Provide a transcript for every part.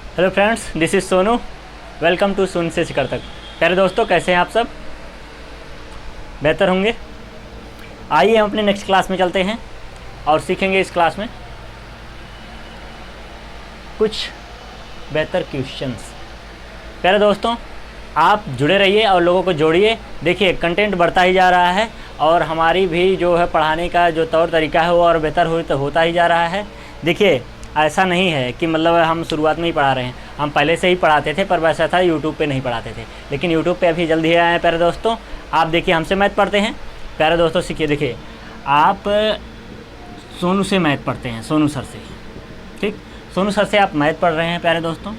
Hello friends, this is Sonu. Welcome to सुन से शिखर तक। प्यारे दोस्तों, कैसे हैं आप सब? बेहतर होंगे। आइए हम अपने नेक्स्ट क्लास में चलते हैं और सीखेंगे इस क्लास में कुछ बेहतर क्वेश्चंस। प्यारे दोस्तों, आप जुड़े रहिए और लोगों को जोड़िए। देखिए, कंटेंट बढ़ता ही जा रहा है और हमारी भी जो है पढ़ाने का जो तौर तरीका है वो और बेहतर होता ही जा रहा है। देखिए, ऐसा नहीं है कि मतलब हम शुरुआत में ही पढ़ा रहे हैं, हम पहले से ही पढ़ाते थे, पर वैसा था यूट्यूब पे नहीं पढ़ाते थे, लेकिन यूट्यूब पे अभी जल्दी आए हैं। प्यारे दोस्तों, आप देखिए, हमसे मैथ पढ़ते हैं। प्यारे दोस्तों सीखिए। देखिए, आप सोनू से मैथ पढ़ते हैं, सोनू सर से, ठीक। सोनू सर से आप मैथ पढ़ रहे हैं। प्यारे दोस्तों,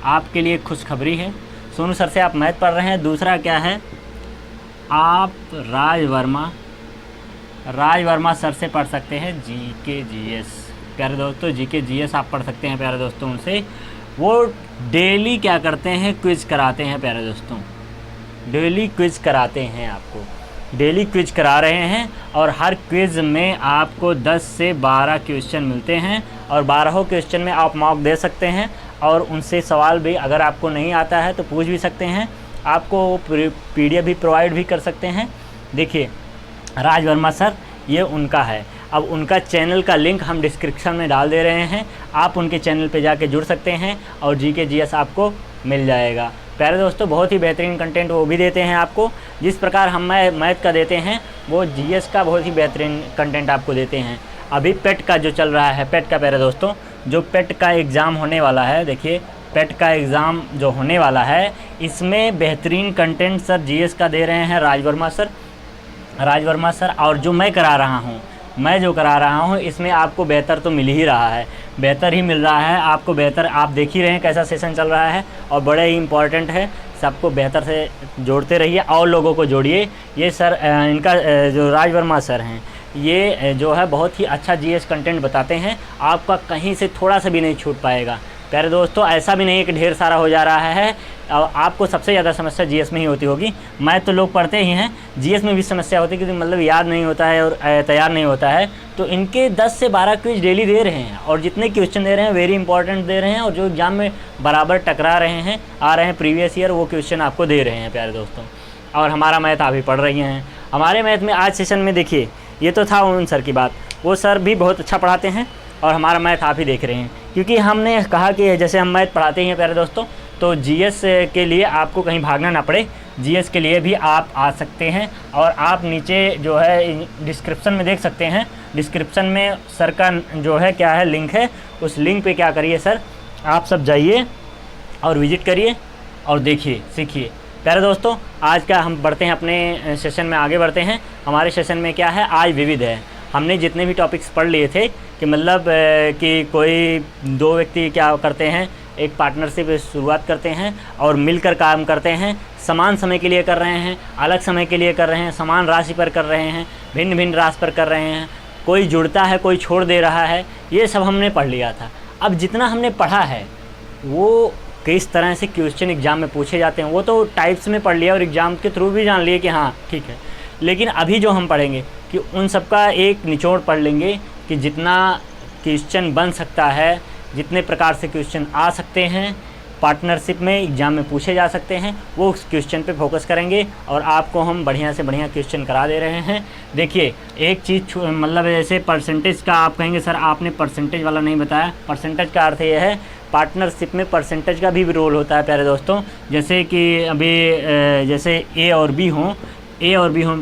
आपके लिए खुशखबरी है, सोनू सर से आप मैथ पढ़ रहे हैं। दूसरा क्या है, आप राज वर्मा सर से पढ़ सकते हैं जीके जीएस। प्यारे दोस्तों, जीके जीएस आप पढ़ सकते हैं। प्यारे दोस्तों, उनसे वो डेली क्या करते हैं, क्विज़ कराते हैं। प्यारे दोस्तों, डेली क्विज़ कराते हैं, आपको डेली क्विज़ करा रहे हैं और हर क्विज़ में आपको 10 से 12 क्वेश्चन मिलते हैं और 12 क्वेश्चन में आप मार्क दे सकते हैं और उनसे सवाल भी अगर आपको नहीं आता है तो पूछ भी सकते हैं, आपको पीडीएफ भी प्रोवाइड भी कर सकते हैं। देखिए, राज वर्मा सर, ये उनका है। अब उनका चैनल का लिंक हम डिस्क्रिप्शन में डाल दे रहे हैं, आप उनके चैनल पे जाके जुड़ सकते हैं और जीके जीएस आपको मिल जाएगा। प्यारे दोस्तों, बहुत ही बेहतरीन कंटेंट वो भी देते हैं आपको। जिस प्रकार हम मैथ का देते हैं, वो जीएस का बहुत ही बेहतरीन कंटेंट आपको देते हैं। अभी पेट का जो चल रहा है, पेट का, प्यारे दोस्तों, जो पेट का एग्ज़ाम होने वाला है, देखिए पेट का एग्ज़ाम जो होने वाला है, इसमें बेहतरीन कंटेंट सर जीएस का दे रहे हैं राज वर्मा सर। और जो मैं करा रहा हूँ, इसमें आपको बेहतर तो मिल ही रहा है, बेहतर ही मिल रहा है आपको। बेहतर आप देख ही रहे हैं कैसा सेशन चल रहा है और बड़े ही इम्पॉर्टेंट है। सबको बेहतर से जोड़ते रहिए और लोगों को जोड़िए। ये सर, इनका जो राज वर्मा सर हैं, ये जो है बहुत ही अच्छा जीएस कंटेंट बताते हैं, आपका कहीं से थोड़ा सा भी नहीं छूट पाएगा। प्यारे दोस्तों, ऐसा भी नहीं है कि ढेर सारा हो जा रहा है और आपको सबसे ज़्यादा समस्या जीएस में ही होती होगी। मैथ तो लोग पढ़ते ही हैं, जीएस में भी समस्या होती है क्योंकि मतलब याद नहीं होता है और तैयार नहीं होता है। तो इनके 10 से 12 क्विज डेली दे रहे हैं और जितने क्वेश्चन दे रहे हैं वेरी इंपॉर्टेंट दे रहे हैं और जो एग्जाम में बराबर टकरा रहे हैं, आ रहे हैं प्रीवियस ईयर, वो क्वेश्चन आपको दे रहे हैं। प्यारे दोस्तों, और हमारा मैथ आप भी पढ़ रही हैं। हमारे मैथ में आज सेशन में देखिए, ये तो था उन सर की बात, वो सर भी बहुत अच्छा पढ़ाते हैं और हमारा मैथ आप ही देख रहे हैं, क्योंकि हमने कहा कि जैसे हम मैथ पढ़ाते हैं प्यारे दोस्तों, तो जीएस के लिए आपको कहीं भागना ना पड़े, जीएस के लिए भी आप आ सकते हैं। और आप नीचे जो है डिस्क्रिप्शन में देख सकते हैं, डिस्क्रिप्शन में सर का जो है क्या है, लिंक है। उस लिंक पे क्या करिए सर, आप सब जाइए और विजिट करिए और देखिए, सीखिए। प्यारे दोस्तों, आज का हम बढ़ते हैं अपने सेशन में, आगे बढ़ते हैं। हमारे सेशन में क्या है, आज विविध है। हमने जितने भी टॉपिक्स पढ़ लिए थे कि मतलब कि कोई दो व्यक्ति क्या करते हैं, एक पार्टनरशिप शुरुआत करते हैं और मिलकर काम करते हैं, समान समय के लिए कर रहे हैं, अलग समय के लिए कर रहे हैं, समान राशि पर कर रहे हैं, भिन्न भिन्न राशि पर कर रहे हैं, कोई जुड़ता है, कोई छोड़ दे रहा है, ये सब हमने पढ़ लिया था। अब जितना हमने पढ़ा है वो किस तरह से क्वेश्चन एग्ज़ाम में पूछे जाते हैं वो तो टाइप्स में पढ़ लिया और एग्ज़ाम के थ्रू भी जान लिए कि हाँ ठीक है। लेकिन अभी जो हम पढ़ेंगे कि उन सब का एक निचोड़ पढ़ लेंगे कि जितना क्वेश्चन बन सकता है, जितने प्रकार से क्वेश्चन आ सकते हैं, पार्टनरशिप में एग्ज़ाम में पूछे जा सकते हैं, वो उस क्वेश्चन पे फोकस करेंगे और आपको हम बढ़िया से बढ़िया क्वेश्चन करा दे रहे हैं। देखिए, एक चीज़ मतलब जैसे परसेंटेज का आप कहेंगे सर आपने परसेंटेज वाला नहीं बताया। परसेंटेज का अर्थ ये है, पार्टनरशिप में परसेंटेज का भी रोल होता है प्यारे दोस्तों। जैसे कि अभी जैसे ए और बी हों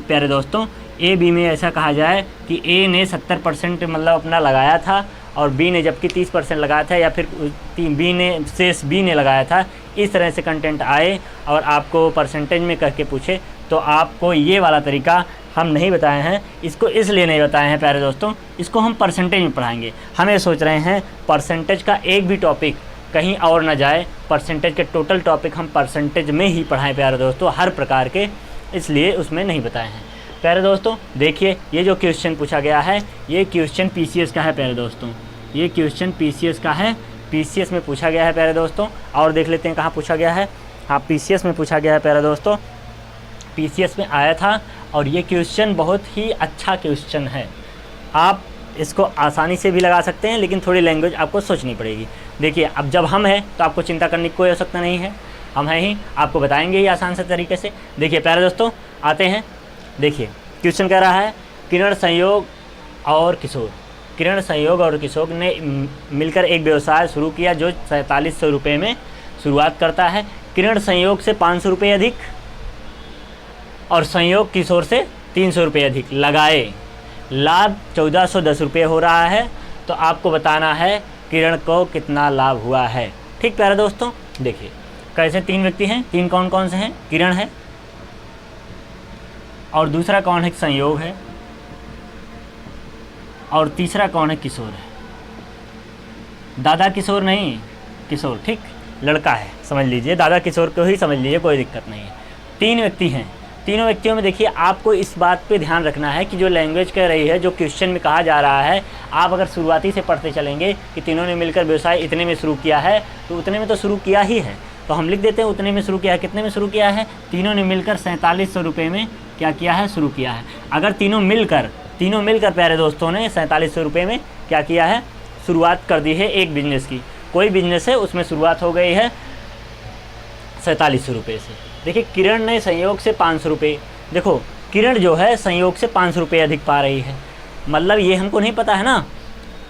प्यारे दोस्तों, ए बी में ऐसा कहा जाए कि ए ने 70% मतलब अपना लगाया था और बी ने जबकि 30% लगाया था, या फिर बी ने लगाया था। इस तरह से कंटेंट आए और आपको परसेंटेज में करके पूछे, तो आपको ये वाला तरीका हम नहीं बताए हैं। इसको इसलिए नहीं बताए हैं प्यारे दोस्तों, इसको हम परसेंटेज में पढ़ाएंगे। हम ये सोच रहे हैं परसेंटेज का एक भी टॉपिक कहीं और ना जाए, परसेंटेज के टोटल टॉपिक हम परसेंटेज में ही पढ़ाएं प्यारे दोस्तों, हर प्रकार के, इसलिए उसमें नहीं बताए हैं। प्यारे दोस्तों, देखिए, ये जो क्वेश्चन पूछा गया है, ये क्वेश्चन पीसीएस का है प्यारे दोस्तों, ये क्वेश्चन पीसीएस का है, पीसीएस में पूछा गया है प्यारे दोस्तों। और देख लेते हैं कहाँ पूछा गया है। हाँ, पीसीएस में पूछा गया है प्यारे दोस्तों, पीसीएस में आया था और ये क्वेश्चन बहुत ही अच्छा क्वेश्चन है। आप इसको आसानी से भी लगा सकते हैं, लेकिन थोड़ी लैंग्वेज आपको सोचनी पड़ेगी। देखिए अब जब हम हैं तो आपको चिंता करने की कोई आवश्यकता नहीं है, हम हैं ही, आपको बताएंगे ही आसान से तरीके से। देखिए प्यारे दोस्तों आते हैं, देखिए क्वेश्चन कह रहा है किरण संयोग और किशोर, किरण संयोग और किशोर ने मिलकर एक व्यवसाय शुरू किया जो 4700 रुपये में शुरुआत करता है। किरण संयोग से 500 रुपये अधिक और संयोग किशोर से 300 रुपये अधिक लगाए, लाभ 1410 रुपये हो रहा है। तो आपको बताना है किरण को कितना लाभ हुआ है। ठीक प्यारे दोस्तों, देखिए कैसे तीन व्यक्ति हैं, तीन कौन कौन से हैं, किरण है और दूसरा कौन है, संयोग है, और तीसरा कौन है, किशोर है। दादा किशोर नहीं, किशोर, ठीक लड़का है, समझ लीजिए दादा किशोर को ही समझ लीजिए, कोई दिक्कत नहीं है। तीन व्यक्ति हैं, तीनों व्यक्तियों में देखिए आपको इस बात पे ध्यान रखना है कि जो लैंग्वेज कह रही है, जो क्वेश्चन में कहा जा रहा है, आप अगर शुरुआती से पढ़ते चलेंगे कि तीनों ने मिलकर व्यवसाय इतने में शुरू किया है, तो उतने में तो शुरू किया ही है, तो हम लिख देते हैं उतने में शुरू किया है। कितने में शुरू किया है, तीनों ने मिलकर 4700 रुपये में क्या किया है, शुरू किया है। अगर तीनों मिलकर प्यारे दोस्तों ने 4700 रुपये में क्या किया है, शुरुआत कर दी है एक बिजनेस की, कोई बिजनेस है उसमें शुरुआत हो गई है 4700 रुपये से। देखिए किरण ने संयोग से 500 रुपये, देखो किरण जो है संयोग से 500 रुपये अधिक पा रही है, मतलब ये हमको नहीं पता है ना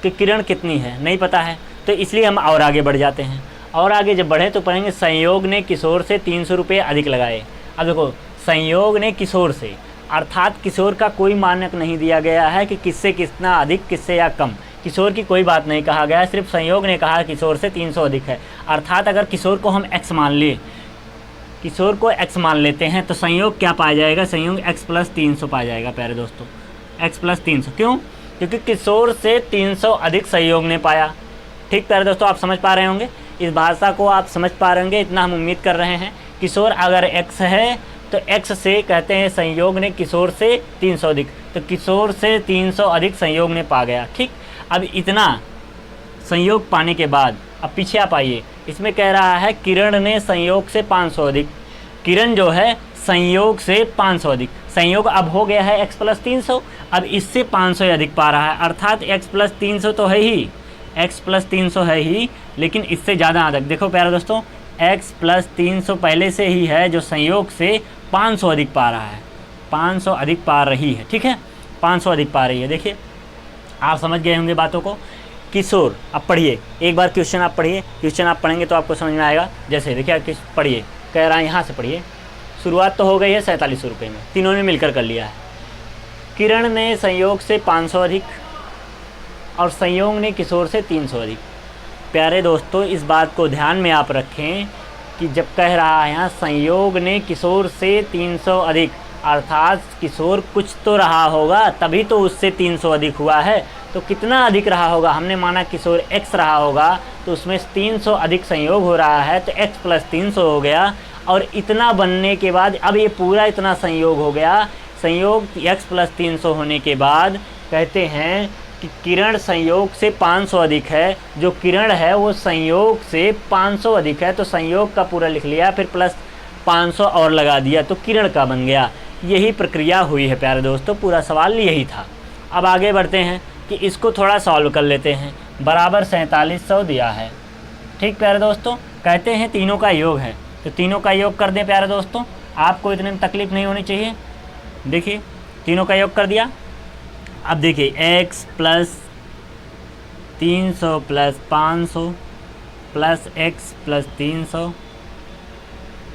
कि किरण कितनी है, नहीं पता है, तो इसलिए हम और आगे बढ़ जाते हैं। और आगे जब बढ़ें तो पढ़ेंगे संयोग ने किशोर से 300 रुपये अधिक लगाए। अब देखो संयोग ने किशोर से, अर्थात किशोर का कोई मानक नहीं दिया गया है कि किससे कितना अधिक, किससे या कम, किशोर की कोई बात नहीं कहा गया है, सिर्फ संयोग ने कहा किशोर से 300 अधिक है। अर्थात अगर किशोर को हम x मान ले, किशोर को x मान लेते हैं तो संयोग क्या पाया जाएगा, संयोग x + 300 पाया जाएगा प्यारे दोस्तों, x + 300। क्यों, क्योंकि किशोर से 300 अधिक संयोग ने पाया। ठीक प्यारे दोस्तों, आप समझ पा रहे होंगे, इस भाषा को आप समझ पा रहे होंगे, इतना हम उम्मीद कर रहे हैं। किशोर अगर x है तो x से कहते हैं संयोग ने किशोर से 300 अधिक, तो किशोर से 300 अधिक संयोग ने पा गया। ठीक, अब इतना संयोग पाने के बाद अब पीछे आप आइए, इसमें कह रहा है किरण ने संयोग से 500 अधिक, किरण जो है संयोग से 500 अधिक, संयोग अब हो गया है x + 300, अब इससे 500 अधिक पा रहा है, अर्थात x + 300 तो है ही, x + 300 है ही, लेकिन इससे ज़्यादा अधिक। देखो प्यारे दोस्तों x + 300 पहले से ही है जो संयोग से 500 अधिक पा रहा है, 500 अधिक पा रही है। ठीक है, 500 अधिक पा रही है। देखिए आप समझ गए होंगे बातों को। किशोर, अब पढ़िए एक बार क्वेश्चन, आप पढ़िए, क्वेश्चन आप पढ़ेंगे तो आपको समझ में आएगा। जैसे देखिए पढ़िए, कह रहा है यहाँ से पढ़िए, शुरुआत तो हो गई है 4700 रुपये में, तीनों ने मिलकर कर लिया है। किरण ने संयोग से 500 अधिक और संयोग ने किशोर से 300 अधिक। प्यारे दोस्तों इस बात को ध्यान में आप रखें कि जब कह रहा है यहाँ संयोग ने किशोर से 300 अधिक, अर्थात किशोर कुछ तो रहा होगा तभी तो उससे 300 अधिक हुआ है। तो कितना अधिक रहा होगा, हमने माना किशोर x रहा होगा तो उसमें 300 अधिक संयोग हो रहा है, तो x + 300 हो गया। और इतना बनने के बाद अब ये पूरा इतना संयोग हो गया, संयोग x + 300 होने के बाद कहते हैं कि किरण संयोग से 500 अधिक है, जो किरण है वो संयोग से 500 अधिक है, तो संयोग का पूरा लिख लिया, फिर प्लस 500 और लगा दिया तो किरण का बन गया। यही प्रक्रिया हुई है प्यारे दोस्तों, पूरा सवाल यही था। अब आगे बढ़ते हैं कि इसको थोड़ा सॉल्व कर लेते हैं। बराबर 4700 दिया है। ठीक प्यारे दोस्तों, कहते हैं तीनों का योग है, तो तीनों का योग कर दें प्यारे दोस्तों, आपको इतने में तकलीफ़ नहीं होनी चाहिए। देखिए तीनों का योग कर दिया। अब देखिए x + 300 + 500 + x + 300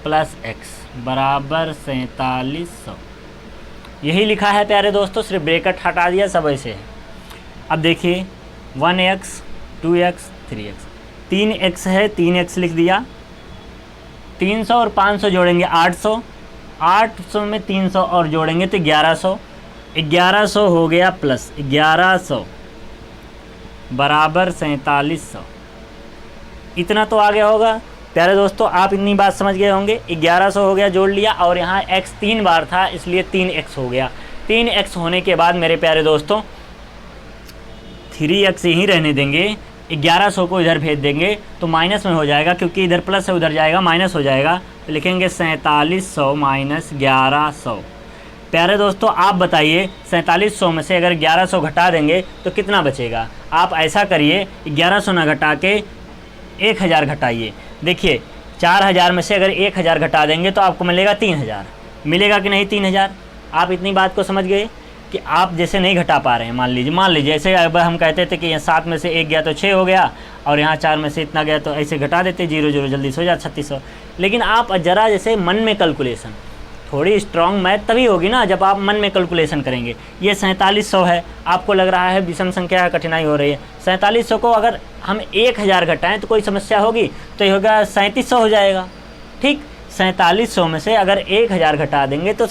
+ x बराबर 4700, यही लिखा है प्यारे दोस्तों, सिर्फ ब्रैकेट हटा दिया, सब ऐसे है। अब देखिए 1x 2x 3x, 3x है, 3x लिख दिया, 300 और 500 जोड़ेंगे 800, 800 में 300 और जोड़ेंगे तो 1100, 1100 हो गया प्लस 1100 बराबर 4700। इतना तो आ गया होगा प्यारे दोस्तों, आप इतनी बात समझ गए होंगे। 1100 हो गया, जोड़ लिया, और यहाँ x 3 बार था इसलिए 3x हो गया। 3x होने के बाद मेरे प्यारे दोस्तों 3x ही रहने देंगे, 1100 को इधर भेज देंगे तो माइनस में हो जाएगा, क्योंकि इधर प्लस है उधर जाएगा माइनस हो जाएगा, तो लिखेंगे 4700 - 1100। प्यारे दोस्तों आप बताइए 4700 में से अगर 1100 घटा देंगे तो कितना बचेगा। आप ऐसा करिए 1100 ना घटा के 1000 घटाइए। देखिए 4000 में से अगर 1000 घटा देंगे तो आपको मिलेगा 3000। मिलेगा कि नहीं 3000? आप इतनी बात को समझ गए कि आप जैसे नहीं घटा पा रहे हैं। मान लीजिए जैसे अब हम कहते थे कि यहाँ 7 में से 1 गया तो 6 हो गया, और यहाँ 4 में से इतना गया, तो ऐसे घटा देते 0 0 जल्दी से हो जाता 3600। लेकिन आप ज़रा जैसे मन में कैलकुलेशन, थोड़ी स्ट्रॉन्ग मैथ तभी होगी ना जब आप मन में कैलकुलेशन करेंगे। ये 4700 है, आपको लग रहा है विषम संख्या है, कठिनाई हो रही है। 4700 को अगर हम 1000 घटाएं तो कोई समस्या होगी? तो ये होगा 3700 हो जाएगा। ठीक, 4700 में से अगर 1000 घटा देंगे तो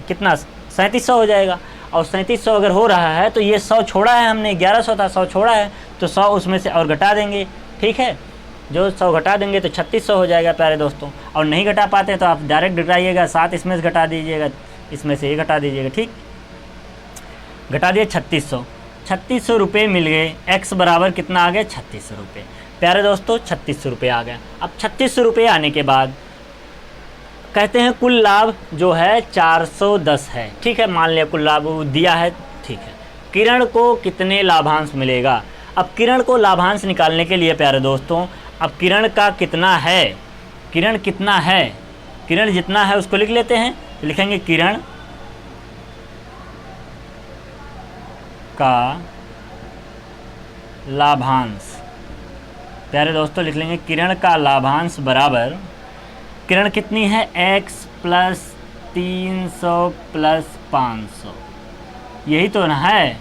कितना 3700 हो जाएगा। और 3700 अगर हो रहा है तो ये 100 छोड़ा है हमने, 1100 था 100 छोड़ा है, तो 100 उसमें से और घटा देंगे। ठीक है, जो 100 घटा देंगे तो 3600 हो जाएगा प्यारे दोस्तों। और नहीं घटा पाते तो आप डायरेक्ट घटाइएगा, 7 इसमें से घटा दीजिएगा, इसमें से ये घटा दीजिएगा। ठीक, घटा दिए 3600। 3600 रुपये मिल गए। x बराबर कितना आ गया? 3600 रुपये। प्यारे दोस्तों 3600 रुपये आ गया। अब 3600 रुपये आने के बाद कहते हैं कुल लाभ जो है 410 है। ठीक है, मान लिया कुल लाभ दिया है। ठीक है, किरण को कितने लाभांश मिलेगा? अब किरण को लाभांश निकालने के लिए प्यारे दोस्तों, अब किरण का कितना है, किरण कितना है, किरण जितना है उसको लिख लेते हैं। तो लिखेंगे किरण का लाभांश। प्यारे दोस्तों लिख लेंगे किरण का लाभांश बराबर, किरण कितनी है? x + 300 + 500। यही तो ना है,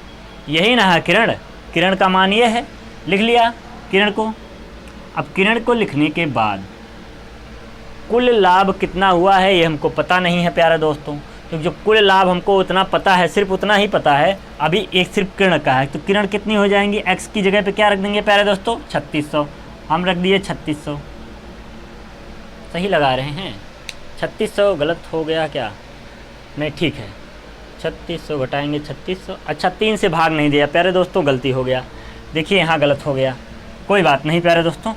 यही ना है किरण। किरण का मान ये है, लिख लिया किरण को। अब किरण को लिखने के बाद कुल लाभ कितना हुआ है ये हमको पता नहीं है प्यारे दोस्तों। तो जो कुल लाभ हमको उतना पता है, सिर्फ उतना ही पता है अभी, एक सिर्फ किरण का है। तो किरण कितनी हो जाएंगी? x की जगह पे क्या रख देंगे प्यारे दोस्तों? 3600। हम रख दिए 3600। सही लगा रहे हैं? 3600 गलत हो गया क्या? नहीं, ठीक है। 3600 घटाएंगे 3600। अच्छा, 3 से भाग नहीं दिया प्यारे दोस्तों, गलती हो गया। देखिए यहाँ गलत हो गया, कोई बात नहीं प्यारे दोस्तों।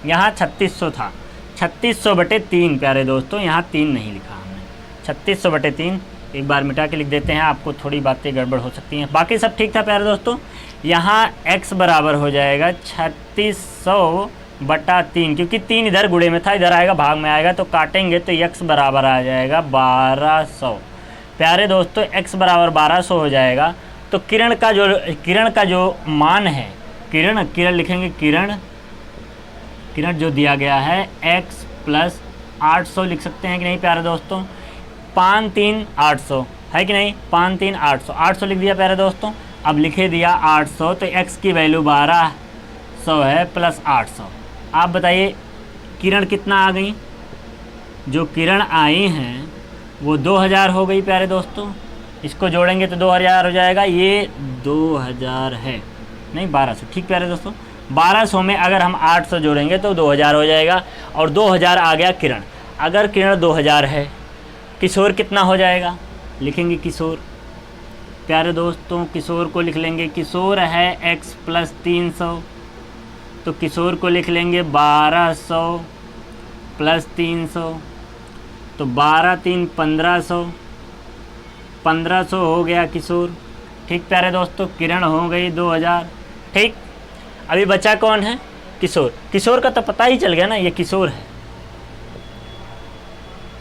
यहाँ 3600 था, 3600/3 प्यारे दोस्तों, यहाँ 3 नहीं लिखा हमने। 3600/3 एक बार मिटा के लिख देते हैं, आपको थोड़ी बातें गड़बड़ हो सकती हैं। बाकी सब ठीक था प्यारे दोस्तों। यहाँ x बराबर हो जाएगा 3600/3, क्योंकि 3 इधर गुणे में था, इधर आएगा भाग में आएगा, तो काटेंगे तो x बराबर आ जाएगा 1200। प्यारे दोस्तों x बराबर 1200 हो जाएगा। तो किरण का जो मान है, किरण लिखेंगे, किरण जो दिया गया है x + 800 लिख सकते हैं कि नहीं प्यारे दोस्तों? 5 3 800 है कि नहीं? 5 3 800, 800 लिख दिया प्यारे दोस्तों। अब लिखे दिया 800, तो x की वैल्यू 1200 है + 800। आप बताइए किरण कितना आ गई? जो किरण आई हैं वो 2000 हो गई प्यारे दोस्तों। इसको जोड़ेंगे तो 2000 हो जाएगा, ये 2000 है, नहीं 1200। ठीक प्यारे दोस्तों, 1200 में अगर हम 800 जोड़ेंगे तो 2000 हो जाएगा, और 2000 आ गया किरण। अगर किरण 2000 है, किशोर कितना हो जाएगा? लिखेंगे किशोर। प्यारे दोस्तों किशोर को लिख लेंगे, किशोर है x + 300, तो किशोर को लिख लेंगे 1200 + 300, तो 12 3 1500, 1500 हो गया किशोर। ठीक प्यारे दोस्तों, किरण हो गई 2000। ठीक, अभी बचा कौन है? किशोर। किशोर का तो पता ही चल गया ना, ये किशोर है।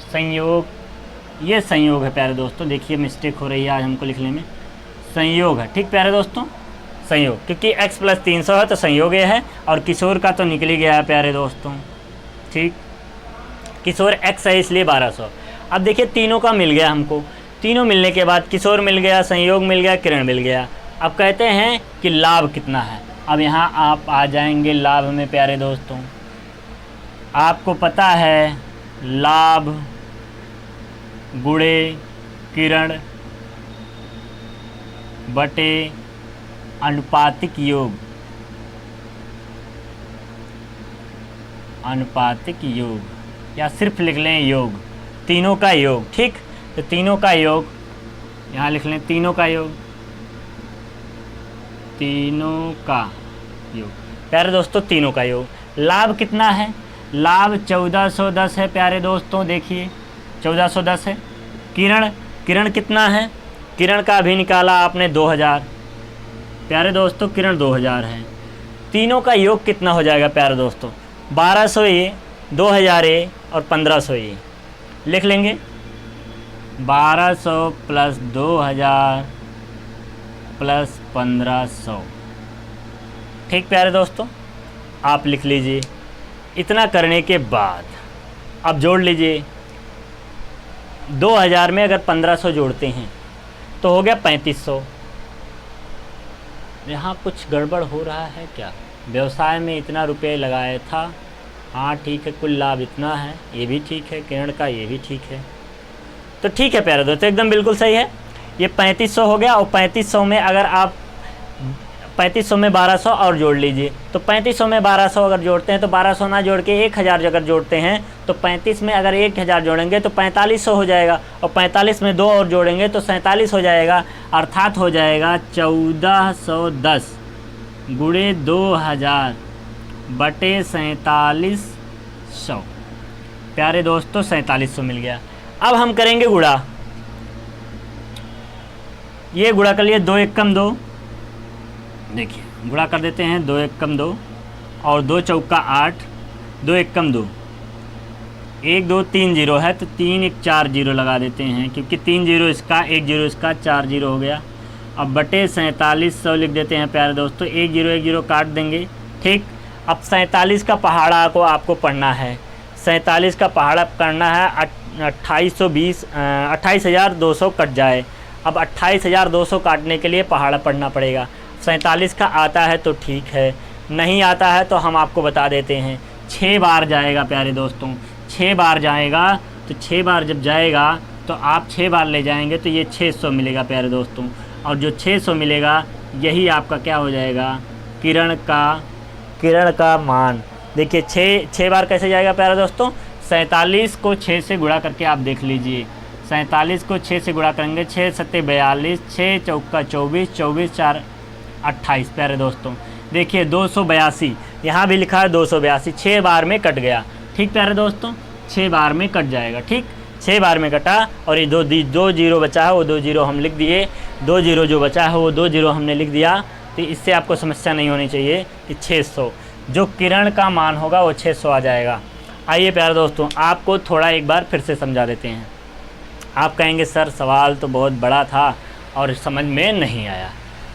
संयोग, ये संयोग है प्यारे दोस्तों। देखिए मिस्टेक हो रही है आज हमको लिखने में, संयोग है। ठीक प्यारे दोस्तों, संयोग, क्योंकि x + 300 है तो संयोग ये है, और किशोर का तो निकल ही गया है प्यारे दोस्तों। ठीक, किशोर x है इसलिए 1200। अब देखिए तीनों का मिल गया हमको। तीनों मिलने के बाद किशोर मिल गया, संयोग मिल गया, किरण मिल गया। अब कहते हैं कि लाभ कितना है। अब यहाँ आप आ जाएंगे लाभ में प्यारे दोस्तों। आपको पता है लाभ गुणे किरण बटे अनुपातिक योग, अनुपातिक योग, या सिर्फ लिख लें योग, तीनों का योग। ठीक, तो तीनों का योग यहाँ लिख लें, तीनों का योग, तीनों का योग प्यारे दोस्तों, तीनों का योग। लाभ कितना है? लाभ 1410 है प्यारे दोस्तों। देखिए 1410 है। किरण कितना है? किरण का भी निकाला आपने 2000 प्यारे दोस्तों, किरण 2000 है। तीनों का योग कितना हो जाएगा प्यारे दोस्तों? 1200 ये, 2000 ये और 1500 ये। लिख लेंगे 1200 प्लस 2000 प्लस 1500। ठीक प्यारे दोस्तों, आप लिख लीजिए। इतना करने के बाद अब जोड़ लीजिए। 2000 में अगर 1500 जोड़ते हैं तो हो गया 3500। यहाँ कुछ गड़बड़ हो रहा है क्या? व्यवसाय में इतना रुपये लगाया था, हाँ ठीक है, कुल लाभ इतना है, ये भी ठीक है, किरण का ये भी ठीक है। तो ठीक है प्यारे दोस्तों, एकदम बिल्कुल सही है। ये 3500 हो गया और 3500 में अगर आप 3500 में 1200 और जोड़ लीजिए तो 3500 में 1200 अगर जोड़ते हैं तो 1200 ना जोड़ के 1000 अगर जोड़ते हैं तो 35 में अगर 1000 जोड़ेंगे तो 4500 हो जाएगा और 45 में 2 और जोड़ेंगे तो 47 हो जाएगा। अर्थात हो जाएगा 1410 गुणे 2000 बटे 4700। प्यारे दोस्तों 4700 मिल गया। अब हम करेंगे गुणा। ये गुणा कर लिए, 2 एकम 2। देखिए गुणा कर देते हैं, 2 एकम 2 और 2 चौका 8, 2 एकम 2, 1 2 3 जीरो है तो 3 1 4 जीरो लगा देते हैं, क्योंकि 3 जीरो इसका, 1 जीरो इसका, 4 जीरो हो गया। अब बटे 4700 लिख देते हैं प्यारे दोस्तों। 1 जीरो काट देंगे। ठीक, अब 47 का पहाड़ा को आपको पढ़ना है। 47 का पहाड़ा करना है 28,200 कट जाए। अब 28,200 काटने के लिए पहाड़ा पढ़ना पड़ेगा। 47 का आता है तो ठीक है, नहीं आता है तो हम आपको बता देते हैं 6 बार जाएगा प्यारे दोस्तों। 6 बार जाएगा तो 6 बार जब जाएगा तो आप 6 बार ले जाएंगे तो ये 600 मिलेगा प्यारे दोस्तों। और जो 600 मिलेगा यही आपका क्या हो जाएगा? किरण का मान। देखिए 6 बार कैसे जाएगा प्यारे दोस्तों? 47 को 6 से गुणा करके आप देख लीजिए। 47 को 6 से गुणा करेंगे, 6 सत्ते 42, 6 चौका 24, 24 4 28 प्यारे दोस्तों। देखिए 282 यहाँ भी लिखा है 282, 6 बार में कट गया। ठीक प्यारे दोस्तों, 6 बार में कट जाएगा। ठीक, 6 बार में कटा और ये 2 जीरो बचा है, वो 2 जीरो हम लिख दिए। 2 जीरो जो बचा है वो 2 जीरो हमने लिख दिया। तो इससे आपको समस्या नहीं होनी चाहिए कि 600 जो किरण का मान होगा वो 600 आ जाएगा। आइए प्यारे दोस्तों, आपको थोड़ा एक बार फिर से समझा देते हैं। आप कहेंगे सर सवाल तो बहुत बड़ा था और समझ में नहीं आया।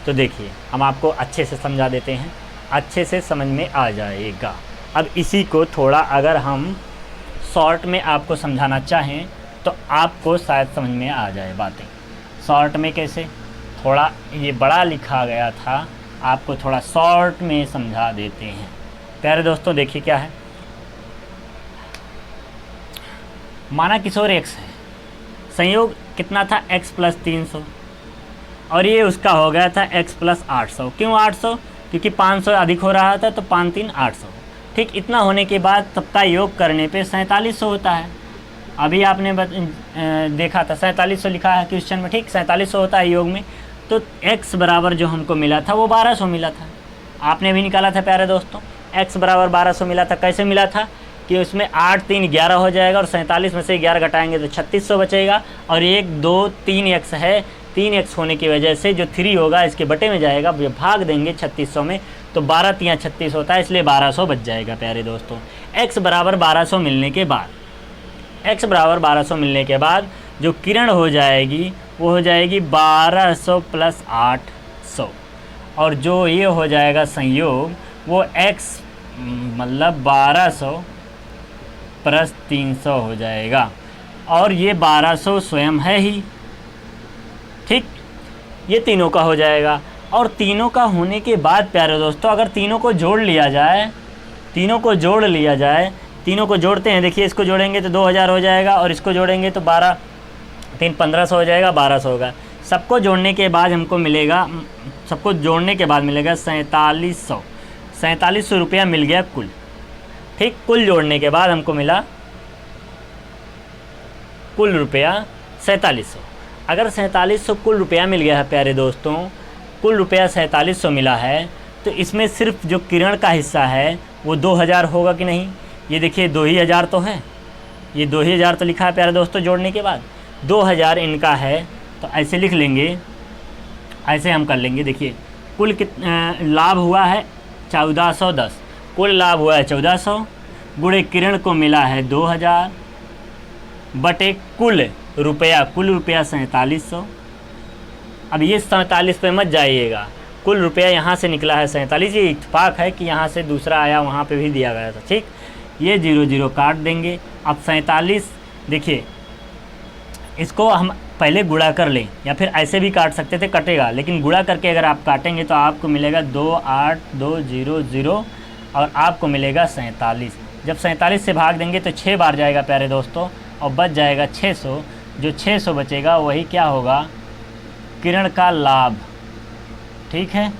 तो देखिए हम आपको अच्छे से समझा देते हैं, अच्छे से समझ में आ जाएगा। अब इसी को थोड़ा अगर हम शॉर्ट में आपको समझाना चाहें तो आपको शायद समझ में आ जाए बातें। शॉर्ट में कैसे? थोड़ा ये बड़ा लिखा गया था, आपको थोड़ा शॉर्ट में समझा देते हैं। प्यारे दोस्तों देखिए क्या है, माना किशोर x है, संयोग कितना था? x प्लस 300 और ये उसका हो गया था x प्लस 800। क्यों 800? क्योंकि 500 अधिक हो रहा था तो 5 3 800। ठीक, इतना होने के बाद सबका योग करने पे 4700 होता है। अभी आपने देखा था 4700 लिखा है क्वेश्चन में। ठीक, 4700 होता है योग में। तो x बराबर जो हमको मिला था वो 1200 मिला था। आपने भी निकाला था प्यारे दोस्तों, x बराबर 1200 मिला था। कैसे मिला था कि उसमें 8 3 11 हो जाएगा और 47 में से 11 घटाएंगे तो 3600 बचेगा। और 1 2 3 x है, 3 x होने की वजह से जो 3 होगा इसके बटे में जाएगा, भाग देंगे 3600 में तो 12 3 36 होता है, इसलिए 1200 बच जाएगा प्यारे दोस्तों। x बराबर 1200 मिलने के बाद, x बराबर 1200 मिलने के बाद जो किरण हो जाएगी वो हो जाएगी 1200 प्लस 800 और जो ये हो जाएगा संयोग वो x मतलब 1200 प्लस 300 हो जाएगा। और ये 1200 स्वयं है ही। ठीक, ये तीनों का हो जाएगा। और तीनों का होने के बाद प्यारे दोस्तों अगर तीनों को जोड़ लिया जाए, तीनों को जोड़ते हैं। देखिए इसको जोड़ेंगे तो 2000 हो जाएगा और इसको जोड़ेंगे तो 12 3 1500 हो जाएगा, 1200 होगा। सबको जोड़ने के बाद हमको मिलेगा, 4700 रुपया मिल गया कुल। ठीक, कुल जोड़ने के बाद हमको मिला कुल रुपया 4700। अगर 4700 कुल रुपया मिल गया है प्यारे दोस्तों, कुल रुपया 4700 मिला है तो इसमें सिर्फ जो किरण का हिस्सा है वो 2000 होगा कि नहीं? ये देखिए 2000 तो है, ये 2000 तो लिखा है प्यारे दोस्तों। जोड़ने के बाद 2000 इनका है तो ऐसे लिख लेंगे, ऐसे हम कर लेंगे। देखिए कुल लाभ हुआ है 1410, कुल लाभ हुआ है 1400, गुणे किरण को मिला है 2000 बटे कुल रुपया 4700। अब ये 47 पे मत जाइएगा, कुल रुपया यहाँ से निकला है 47, ये इत्तेफाक है कि यहाँ से दूसरा आया, वहाँ पे भी दिया गया था, ठीक। ये 0 0 काट देंगे। अब 47, देखिए इसको हम पहले गुणा कर लें या फिर ऐसे भी काट सकते थे, कटेगा, लेकिन गुणा करके अगर आप काटेंगे तो आपको मिलेगा 28200 और आपको मिलेगा 47। जब 47 से भाग देंगे तो 6 बार जाएगा प्यारे दोस्तों, और बच जाएगा 600। जो 600 बचेगा वही क्या होगा, किरण का लाभ, ठीक है।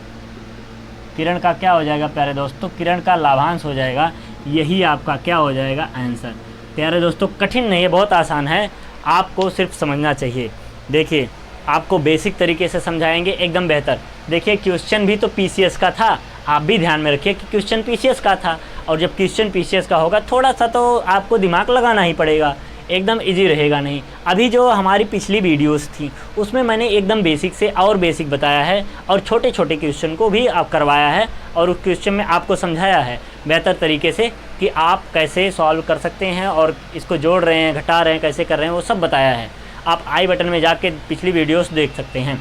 किरण का क्या हो जाएगा प्यारे दोस्तों, किरण का लाभांश हो जाएगा। यही आपका क्या हो जाएगा, आंसर। प्यारे दोस्तों कठिन नहीं है, बहुत आसान है, आपको सिर्फ समझना चाहिए। देखिए आपको बेसिक तरीके से समझाएंगे एकदम बेहतर। देखिए क्वेश्चन भी तो पीसीएस का था, आप भी ध्यान में रखिए कि क्वेश्चन पीसीएस का था, और जब क्वेश्चन पीसीएस का होगा थोड़ा सा तो आपको दिमाग लगाना ही पड़ेगा, एकदम इजी रहेगा नहीं। अभी जो हमारी पिछली वीडियोस थी उसमें मैंने एकदम बेसिक से और बेसिक बताया है, और छोटे छोटे क्वेश्चन को भी आप करवाया है, और उस क्वेश्चन में आपको समझाया है बेहतर तरीके से कि आप कैसे सॉल्व कर सकते हैं, और इसको जोड़ रहे हैं, घटा रहे हैं, कैसे कर रहे हैं, वो सब बताया है। आप आई बटन में जाके पिछली वीडियोस देख सकते हैं।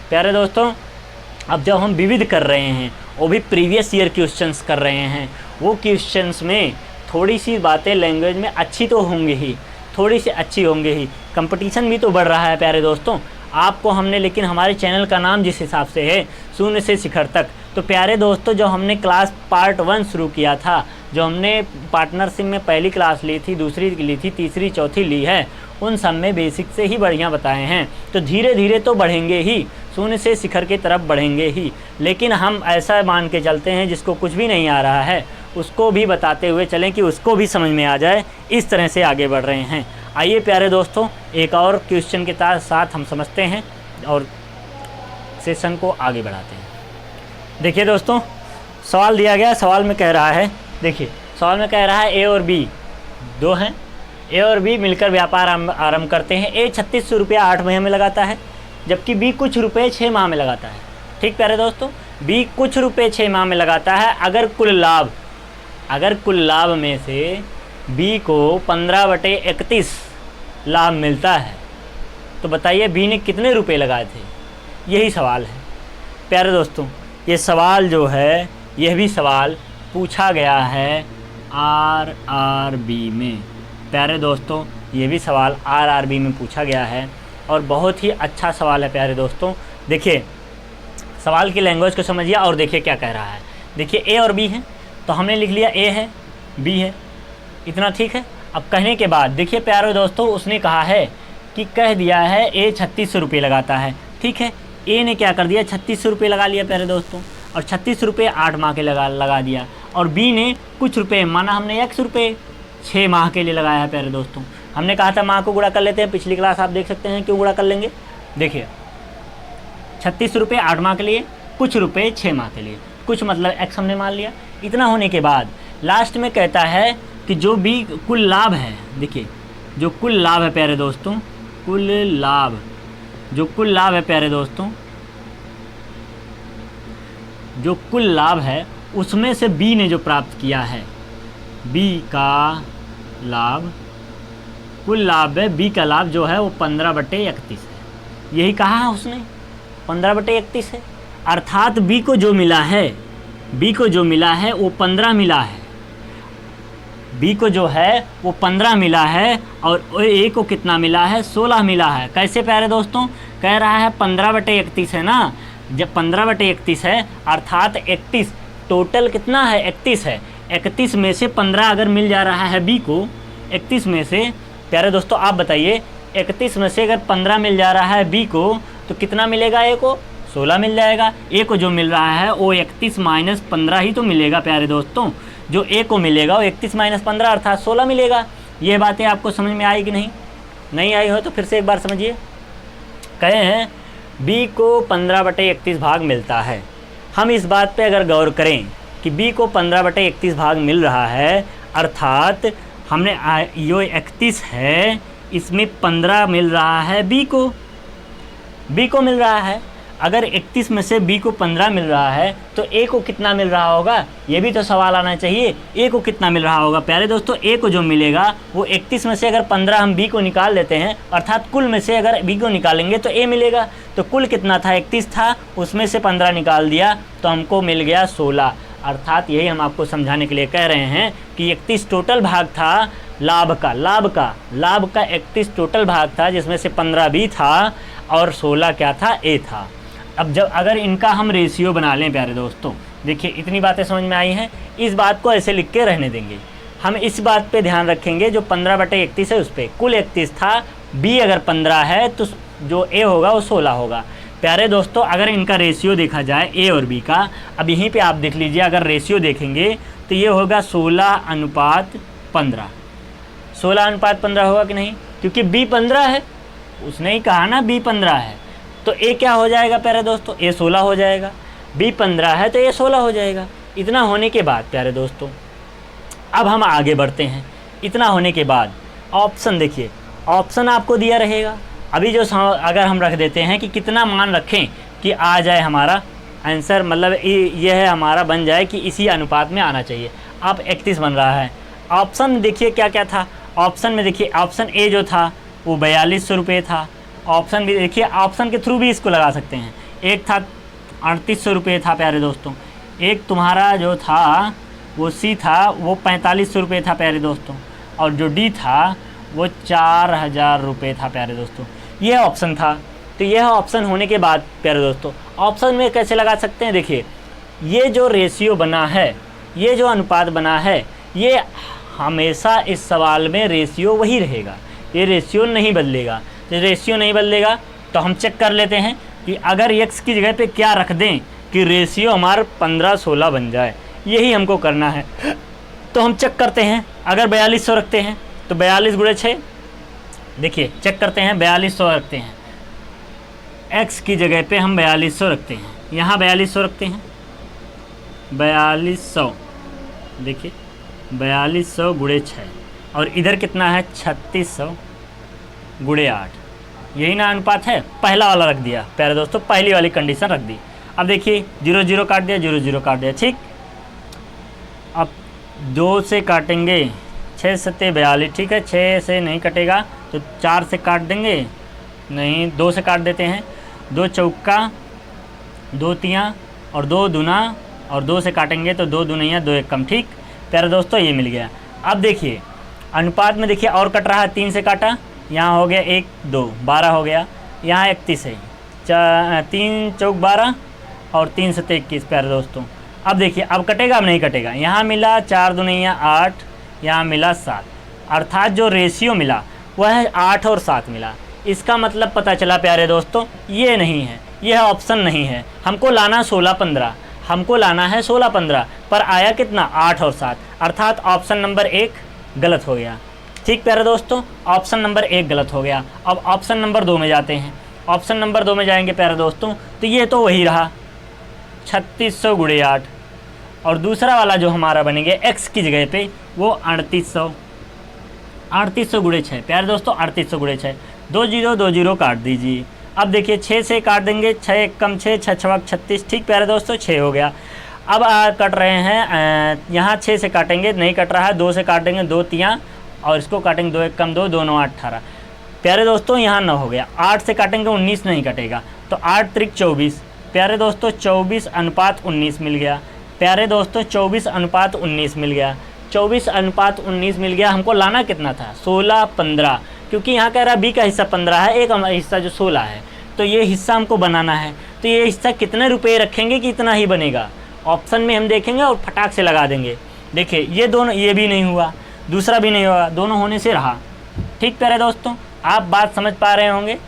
प्यारे दोस्तों अब जब हम विविध कर रहे हैं, वो भी प्रीवियस ईयर क्वेश्चंस कर रहे हैं, वो क्वेश्चंस में थोड़ी सी बातें लैंग्वेज में अच्छी तो होंगी ही, थोड़ी सी अच्छी होंगी ही। कंपटीशन भी तो बढ़ रहा है प्यारे दोस्तों आपको हमने, लेकिन हमारे चैनल का नाम जिस हिसाब से है शून्य से शिखर तक, तो प्यारे दोस्तों जो हमने क्लास पार्ट 1 शुरू किया था, जो हमने पार्टनरशिप में पहली क्लास ली थी, दूसरी ली थी, तीसरी चौथी ली है, उन सब में बेसिक से ही बढ़िया बताए हैं। तो धीरे धीरे तो बढ़ेंगे ही, शून्य से शिखर की तरफ बढ़ेंगे ही, लेकिन हम ऐसा मान के चलते हैं जिसको कुछ भी नहीं आ रहा है उसको भी बताते हुए चलें कि उसको भी समझ में आ जाए, इस तरह से आगे बढ़ रहे हैं। आइए प्यारे दोस्तों एक और क्वेश्चन के साथ हम समझते हैं और सेशन को आगे बढ़ाते हैं। देखिए दोस्तों सवाल दिया गया, सवाल में कह रहा है, देखिए सवाल में कह रहा है ए और बी दो हैं, ए और बी मिलकर व्यापार आरंभ करते हैं। ए 3600 रुपया 8 महीने में लगाता है, जबकि बी कुछ रुपए 6 माह में लगाता है। ठीक प्यारे दोस्तों, बी कुछ रुपए 6 माह में लगाता है। अगर कुल लाभ में से बी को 15/31 लाभ मिलता है तो बताइए बी ने कितने रुपए लगाए थे, यही सवाल है प्यारे दोस्तों। ये सवाल जो है यह भी सवाल पूछा गया है आरआरबी में। प्यारे दोस्तों ये भी सवाल आरआरबी में पूछा गया है और बहुत ही अच्छा सवाल है प्यारे दोस्तों। देखिए सवाल की लैंग्वेज को समझिए और देखिए क्या कह रहा है। देखिए ए और बी है तो हमने लिख लिया ए है बी है, इतना ठीक है। अब कहने के बाद देखिए प्यारे दोस्तों उसने कहा है कि कह दिया है ए 3600 रुपये लगाता है, ठीक है। ए ने क्या कर दिया 3600 रुपये लगा लिया प्यारे दोस्तों, और 36 रुपये 8 माह के लगा दिया, और बी ने कुछ रुपए माना हमने x रुपये 6 माह के लिए लगाया है प्यारे दोस्तों। हमने कहा था माह को गुणा कर लेते हैं, पिछली क्लास आप देख सकते हैं क्यों गुणा कर लेंगे। देखिए 36 रुपये 8 माह के लिए, कुछ रुपए 6 माह के लिए, कुछ मतलब x हमने मान लिया। इतना होने के बाद लास्ट में कहता है कि जो भी कुल लाभ है, देखिए जो कुल लाभ है प्यारे दोस्तों, जो कुल लाभ है प्यारे दोस्तों, जो कुल लाभ है उसमें से बी ने जो प्राप्त किया है, बी का लाभ, कुल लाभ है बी का लाभ जो है वो 15/31 है। यही कहा है उसने 15/31 है, अर्थात बी को जो मिला है, बी को जो मिला है वो 15 मिला है, बी को जो है वो 15 मिला है, और ए को कितना मिला है 16 मिला है। कैसे प्यारे दोस्तों, कह रहा है 15/31 है ना, जब 15/31 है अर्थात 31, टोटल कितना है 31 है, 31 में से 15 अगर मिल जा रहा है बी को, 31 में से प्यारे दोस्तों आप बताइए 31 में से अगर 15 मिल जा रहा है बी को तो कितना मिलेगा ए को, 16 मिल जाएगा। ए को जो मिल रहा है वो 31 माइनस 15 ही तो मिलेगा प्यारे दोस्तों, जो ए को मिलेगा वो 31 माइनस 15 अर्थात 16 मिलेगा। ये बातें आपको समझ में आई कि नहीं आई हो तो फिर से एक बार समझिए। कहे हैं बी को 15/31 भाग मिलता है। हम इस बात पे अगर गौर करें कि बी को 15/31 भाग मिल रहा है, अर्थात हमने यो 31 है, इसमें 15 मिल रहा है बी को मिल रहा है, अगर 31 में से B को 15 मिल रहा है तो A को कितना मिल रहा होगा, ये भी तो सवाल आना चाहिए। A को कितना मिल रहा होगा प्यारे दोस्तों, A को जो मिलेगा वो 31 में से अगर 15 हम B को निकाल लेते हैं, अर्थात कुल में से अगर B को निकालेंगे तो A मिलेगा। तो कुल कितना था, 31 था, उसमें से 15 निकाल दिया तो हमको मिल गया 16। अर्थात यही हम आपको समझाने के लिए कह रहे हैं कि 31 टोटल भाग था लाभ का 31 टोटल भाग था, जिसमें से 15 B था और 16 क्या था, A था। अब जब अगर इनका हम रेशियो बना लें प्यारे दोस्तों, देखिए इतनी बातें समझ में आई हैं, इस बात को ऐसे लिख के रहने देंगे। हम इस बात पे ध्यान रखेंगे जो 15/31 है उस पर, कुल 31 था, B अगर 15 है तो जो A होगा वो 16 होगा। प्यारे दोस्तों अगर इनका रेशियो देखा जाए A और B का, अब यहीं पे आप देख लीजिए, अगर रेशियो देखेंगे तो ये होगा 16:15। 16:15 होगा कि नहीं, क्योंकि B 15 है, उसने ही कहा ना B 15 है, तो A क्या हो जाएगा प्यारे दोस्तों, A 16 हो जाएगा। B 15 है तो A 16 हो जाएगा। इतना होने के बाद प्यारे दोस्तों अब हम आगे बढ़ते हैं। इतना होने के बाद ऑप्शन देखिए, ऑप्शन आपको दिया रहेगा। अभी जो अगर हम रख देते हैं कि कितना मान रखें कि आ जाए हमारा आंसर, मतलब ये है हमारा बन जाए कि इसी अनुपात में आना चाहिए। अब 31 बन रहा है। ऑप्शन देखिए क्या क्या था, ऑप्शन में देखिए ऑप्शन ए जो था वो 4200 रुपये था। ऑप्शन भी देखिए, ऑप्शन के थ्रू भी इसको लगा सकते हैं। एक था 3800 रुपये था प्यारे दोस्तों, एक तुम्हारा जो था वो सी था वो 4500 रुपये था प्यारे दोस्तों, और जो डी था वो 4000 रुपये था प्यारे दोस्तों। यह ऑप्शन था। तो यह ऑप्शन होने के बाद प्यारे दोस्तों ऑप्शन में कैसे लगा सकते हैं, देखिए ये जो रेशियो बना है, ये जो अनुपात बना है, ये हमेशा इस सवाल में रेशियो वही रहेगा, ये रेशियो नहीं बदलेगा। तो रेशियो नहीं बदलेगा तो हम चेक कर लेते हैं कि अगर x की जगह पे क्या रख दें कि रेशियो हमारा 15-16 बन जाए, यही हमको करना है। तो हम चेक करते हैं, अगर 4200 रखते हैं तो 42 × 6, देखिए चेक करते हैं, 4200 रखते हैं, x की जगह पे हम 4200 रखते हैं, यहाँ 4200 रखते हैं, 4200, देखिए 4200 × 6, और इधर कितना है 3600 × 8, यही ना अनुपात है। पहला वाला रख दिया प्यारे दोस्तों, पहली वाली कंडीशन रख दी। अब देखिए 0 0 काट दिया, 0 0 काट दिया, ठीक। अब 2 से काटेंगे, 6 7 42, ठीक है, 6 से नहीं कटेगा तो 4 से काट देंगे, नहीं 2 से काट देते हैं, 2 चौका 2 तियाँ और 2 दूना, और 2 से काटेंगे तो 2 दूनिया 2 एक कम, ठीक प्यारे दोस्तों, ये मिल गया। अब देखिए अनुपात में देखिए और कट रहा है, 3 से काटा, यहाँ हो गया 1 2 12 हो गया, यहाँ 31 है, 3 चौक 12 और 3 7 21 प्यारे दोस्तों। अब देखिए अब कटेगा, अब नहीं कटेगा, यहाँ मिला 4 दूनिया 8, यहाँ मिला 7, अर्थात जो रेशियो मिला वह है 8 और 7 मिला। इसका मतलब पता चला प्यारे दोस्तों ये नहीं है, यह ऑप्शन नहीं है। हमको लाना 16-15, हमको लाना है 16-15, पर आया कितना 8 और 7, अर्थात ऑप्शन नंबर 1 गलत हो गया। ठीक प्यारे दोस्तों, ऑप्शन नंबर 1 गलत हो गया। अब ऑप्शन नंबर 2 में जाते हैं। ऑप्शन नंबर 2 में जाएंगे प्यारे दोस्तों तो ये तो वही रहा 3600 × 8, और दूसरा वाला जो हमारा बनेंगे x की जगह पे वो 3800 × 6 प्यारे दोस्तों, 3800 × 6, 2 0 2 0 काट दीजिए। अब देखिए 6 से काट देंगे, 6 1 कम 6, 6 6 36, ठीक प्यारे दोस्तों 6 हो गया। अब कट रहे हैं, यहाँ 6 से काटेंगे, नहीं कट रहा है, 2 से काट देंगे, 2 तियाँ और इसको काटेंगे, 2 1 कम 2, 2 9 18 प्यारे दोस्तों, यहाँ 9 हो गया। 8 से काटेंगे 19 नहीं कटेगा, तो 8 त्रिक 24 प्यारे दोस्तों, 24:19 मिल गया प्यारे दोस्तों, 24:19 मिल गया, 24:19 मिल गया। हमको लाना कितना था 16-15, क्योंकि यहाँ कह रहा है बी का हिस्सा 15 है, एक हमारा हिस्सा जो 16 है, तो ये हिस्सा हमको बनाना है। तो ये हिस्सा कितने रुपए रखेंगे कि इतना ही बनेगा, ऑप्शन में हम देखेंगे और फटाक से लगा देंगे। देखिए ये दोनों, ये भी नहीं हुआ, दूसरा भी नहीं हुआ, दोनों होने से रहा। ठीक प्यारे दोस्तों, आप बात समझ पा रहे होंगे,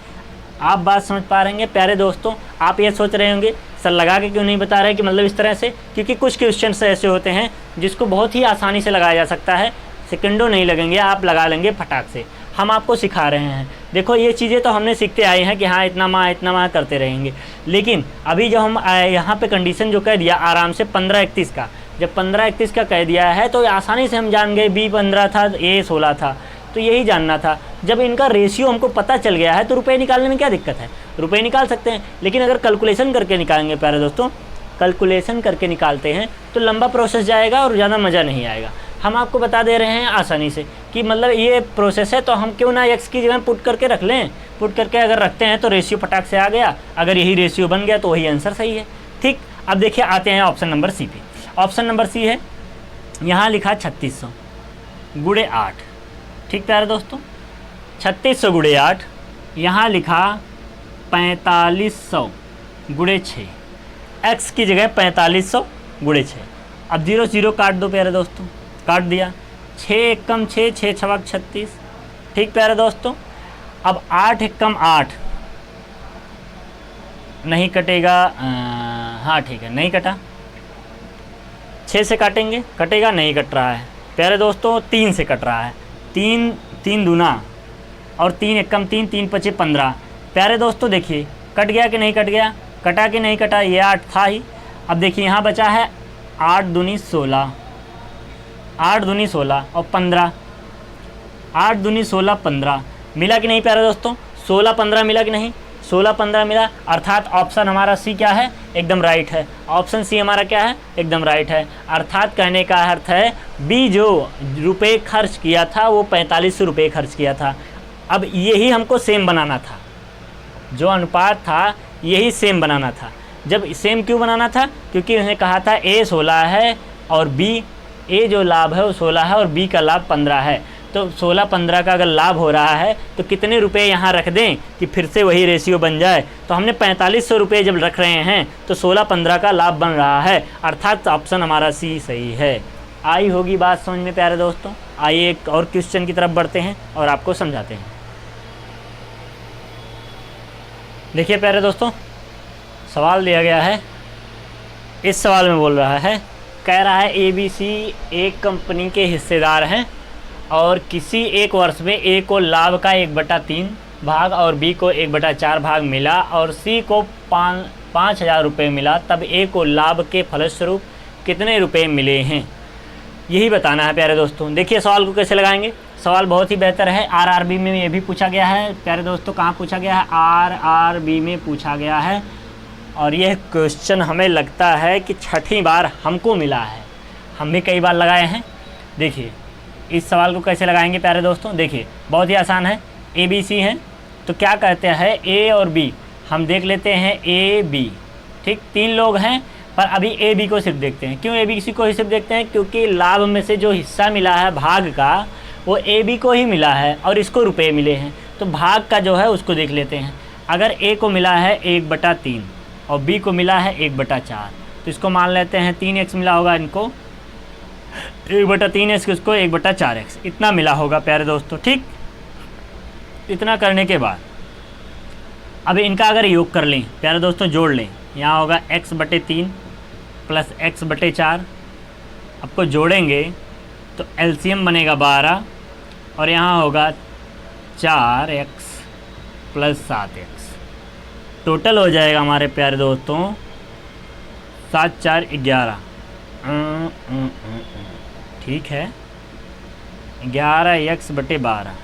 आप बात समझ पा रहे होंगे प्यारे दोस्तों। आप ये सोच रहे होंगे सर लगा के क्यों नहीं बता रहे कि मतलब इस तरह से, क्योंकि कुछ क्वेश्चन ऐसे होते हैं जिसको बहुत ही आसानी से लगाया जा सकता है, सेकंडों नहीं लगेंगे, आप लगा लेंगे फटाक से। हम आपको सिखा रहे हैं। देखो ये चीज़ें तो हमने सीखते आए हैं कि हाँ इतना माह करते रहेंगे, लेकिन अभी जो हम यहाँ पे कंडीशन जो कह दिया आराम से 15-31 का, जब 15-31 का कह दिया है तो आसानी से हम जान गए B 15 था, A 16 था, तो यही जानना था। जब इनका रेशियो हमको पता चल गया है तो रुपए निकालने में क्या दिक्कत है, रुपए निकाल सकते हैं। लेकिन अगर कैलकुलेशन करके निकालेंगे प्यारे दोस्तों, कैलकुलेशन करके निकालते हैं तो लंबा प्रोसेस जाएगा और ज़्यादा मज़ा नहीं आएगा। हम आपको बता दे रहे हैं आसानी से कि मतलब ये प्रोसेस है तो हम क्यों ना x की जगह पुट करके रख लें। पुट करके अगर रखते हैं तो रेशियो फटाक से आ गया, अगर यही रेशियो बन गया तो वही आंसर सही है। ठीक, अब देखिए आते हैं ऑप्शन नंबर सी पे। ऑप्शन नंबर सी है, यहाँ लिखा 3600 गुणे 8। ठीक प्यारे दोस्तों, 3600 गुणे 8, यहाँ लिखा 4500 गुणे 6। x की जगह 4500 गुणे 6। अब 0 0 काट दो प्यारे दोस्तों, काट दिया। 6 एक कम 6, 6 छवाक 36। ठीक प्यारे दोस्तों, अब 8 एक कम 8, नहीं कटेगा, हाँ ठीक है नहीं कटा। 6 से काटेंगे, कटेगा, नहीं कट रहा है प्यारे दोस्तों। 3 से कट रहा है, 3 3 दूना और 3 एक कम 3, 3 पचे 15। प्यारे दोस्तों देखिए कट गया कि नहीं कट गया, कटा कि नहीं कटा, ये 8 था ही। अब देखिए यहाँ बचा है 8 दूनी 16, 8 दूनी 16 और 15, 8 दूनी 16 15, मिला कि नहीं प्यारे दोस्तों, 16 15 मिला कि नहीं, 16 15 मिला। अर्थात ऑप्शन हमारा सी क्या है, एकदम राइट है। ऑप्शन सी हमारा क्या है, एकदम राइट है। अर्थात कहने का अर्थ है बी जो रुपए खर्च किया था वो 4500 रुपये खर्च किया था। अब यही हमको सेम बनाना था, जो अनुपात था यही सेम बनाना था। जब सेम क्यों बनाना था, क्योंकि उसने कहा था ए 16 है और बी, ए जो लाभ है वो 16 है और बी का लाभ 15 है। तो 16 15 का अगर लाभ हो रहा है तो कितने रुपए यहाँ रख दें कि फिर से वही रेशियो बन जाए। तो हमने 4500 रुपये जब रख रहे हैं तो 16 15 का लाभ बन रहा है, अर्थात ऑप्शन हमारा सी सही है। आई होगी बात समझ में प्यारे दोस्तों। आइए एक और क्वेश्चन की तरफ बढ़ते हैं और आपको समझाते हैं। देखिए प्यारे दोस्तों, सवाल दिया गया है। इस सवाल में बोल रहा है, कह रहा है ABC एक कंपनी के हिस्सेदार हैं और किसी एक वर्ष में A को लाभ का 1/3 भाग और B को 1/4 भाग मिला और C को 5,000 रुपये मिला, तब A को लाभ के फलस्वरूप कितने रुपए मिले हैं, यही बताना है प्यारे दोस्तों। देखिए सवाल को कैसे लगाएंगे। सवाल बहुत ही बेहतर है, RRB में ये भी पूछा गया है प्यारे दोस्तों। कहाँ पूछा गया है, RRB में पूछा गया है। और यह क्वेश्चन हमें लगता है कि छठी बार हमको मिला है, हम भी कई बार लगाए हैं। देखिए इस सवाल को कैसे लगाएंगे प्यारे दोस्तों। देखिए बहुत ही आसान है, ABC है तो क्या कहते हैं A और B, हम देख लेते हैं AB। ठीक, 3 लोग हैं पर अभी AB को सिर्फ देखते हैं। क्यों ABC को ही सिर्फ देखते हैं, क्योंकि लाभ में से जो हिस्सा मिला है भाग का वो AB को ही मिला है और इसको रुपए मिले हैं, तो भाग का जो है उसको देख लेते हैं। अगर A को मिला है 1/3 और B को मिला है 1/4, तो इसको मान लेते हैं 3x मिला होगा इनको, 1/3x इसको 1/4x, इतना मिला होगा प्यारे दोस्तों। ठीक, इतना करने के बाद अब इनका अगर योग कर लें प्यारे दोस्तों, जोड़ लें, यहाँ होगा x/3 प्लस x/4। आपको जोड़ेंगे तो एलसीएम बनेगा 12 और यहाँ होगा 4x प्लस 7x। टोटल हो जाएगा हमारे प्यारे दोस्तों 7 4 11। ठीक है, 11x/12।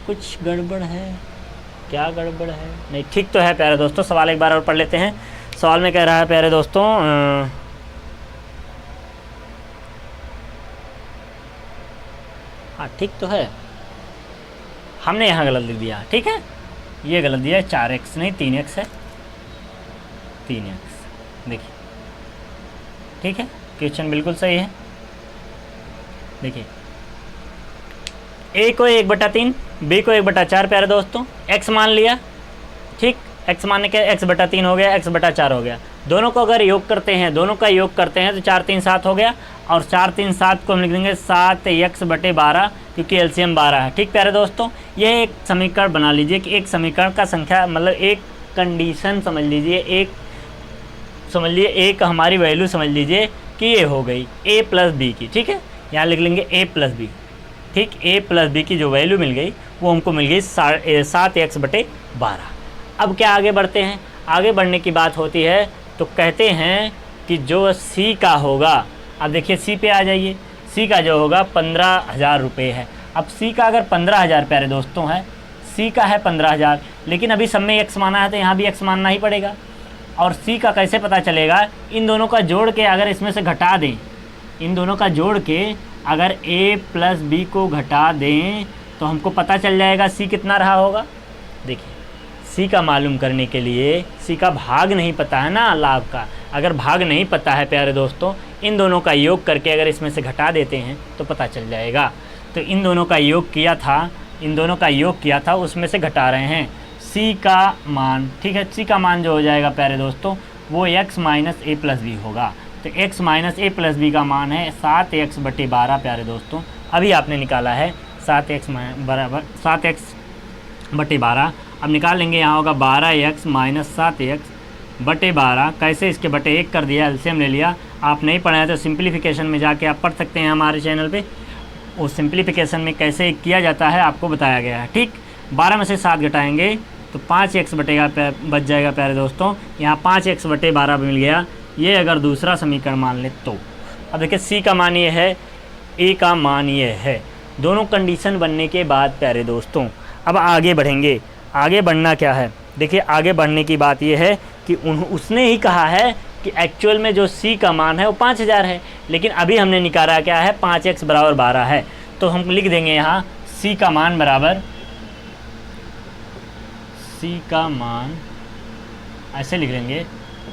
कुछ गड़बड़ है क्या, गड़बड़ है नहीं, ठीक तो है प्यारे दोस्तों। सवाल एक बार और पढ़ लेते हैं। सवाल में कह रहा है प्यारे दोस्तों, हाँ ठीक तो है, हमने यहाँ गलत लिख दिया। ठीक है, ये गलत दिया है, 4x नहीं 3x है, 3x। देखिए ठीक है, क्वेश्चन बिल्कुल सही है। देखिए A को 1/3, B को 1/4 प्यारे दोस्तों, x मान लिया। ठीक, x मानने के x/3 हो गया, x/4 हो गया। दोनों को अगर योग करते हैं, दोनों का योग करते हैं तो 4 3 7 हो गया और 4 3 7 को हम लिख देंगे 7x/12, क्योंकि एलसीएम 12 है। ठीक प्यारे दोस्तों, यह एक समीकरण बना लीजिए कि एक समीकरण का संख्या मतलब एक कंडीशन समझ लीजिए, एक हमारी वैल्यू समझ लीजिए कि ये हो गई A प्लस B की। ठीक है, यहाँ लिख लेंगे A प्लस B। ठीक, A प्लस B की जो वैल्यू मिल गई वो हमको मिल गई 7x/12। अब क्या आगे बढ़ते हैं, आगे बढ़ने की बात होती है तो कहते हैं कि जो C का होगा, अब देखिए C पे आ जाइए, C का जो होगा 15,000 रुपये है। अब सी का अगर 15,000 प्यारे दोस्तों है, सी का है 15,000, लेकिन अभी सब में एक्स माना है तो यहाँ भी एक्स मानना ही पड़ेगा। और सी का कैसे पता चलेगा, इन दोनों का जोड़ के अगर इसमें से घटा दें, इन दोनों का जोड़ के अगर a प्लस बी को घटा दें तो हमको पता चल जाएगा सी कितना रहा होगा। देखिए सी का मालूम करने के लिए सी का भाग नहीं पता है ना लाभ का, अगर भाग नहीं पता है प्यारे दोस्तों, इन दोनों का योग करके अगर इसमें से घटा देते हैं तो पता चल जाएगा। तो इन दोनों का योग किया था, इन दोनों का योग किया था, उसमें से घटा रहे हैं सी का मान। ठीक है, सी का मान जो हो जाएगा प्यारे दोस्तों वो x माइनस ए प्लस बी होगा। तो x माइनस ए प्लस बी का मान है 7x/12 प्यारे दोस्तों। अभी आपने निकाला है 7x बराबर 7x/12। अब निकाल लेंगे, यहाँ होगा 12x माइनस 7x/12। कैसे, इसके बटे 1 कर दिया, एलसीएम ले लिया। आप नहीं पढ़े हैं तो सिंप्लीफिकेशन में जाके आप पढ़ सकते हैं हमारे चैनल पे। उस सिंप्लीफिकेशन में कैसे किया जाता है आपको बताया गया है। ठीक, 12 में से 7 घटाएंगे तो 5x बच जाएगा प्यारे दोस्तों। यहाँ 5x/12 मिल गया। ये अगर दूसरा समीकरण मान ले तो अब देखिए सी का मान ये है, ए का मान ये है। दोनों कंडीशन बनने के बाद प्यारे दोस्तों अब आगे बढ़ेंगे। आगे बढ़ना क्या है, देखिए आगे बढ़ने की बात ये है कि उसने ही कहा है कि एक्चुअल में जो सी का मान है वो 5,000 है, लेकिन अभी हमने निकाला क्या है 5x बराबर 12 है। तो हम लिख देंगे यहाँ सी का मान बराबर, सी का मान ऐसे लिख लेंगे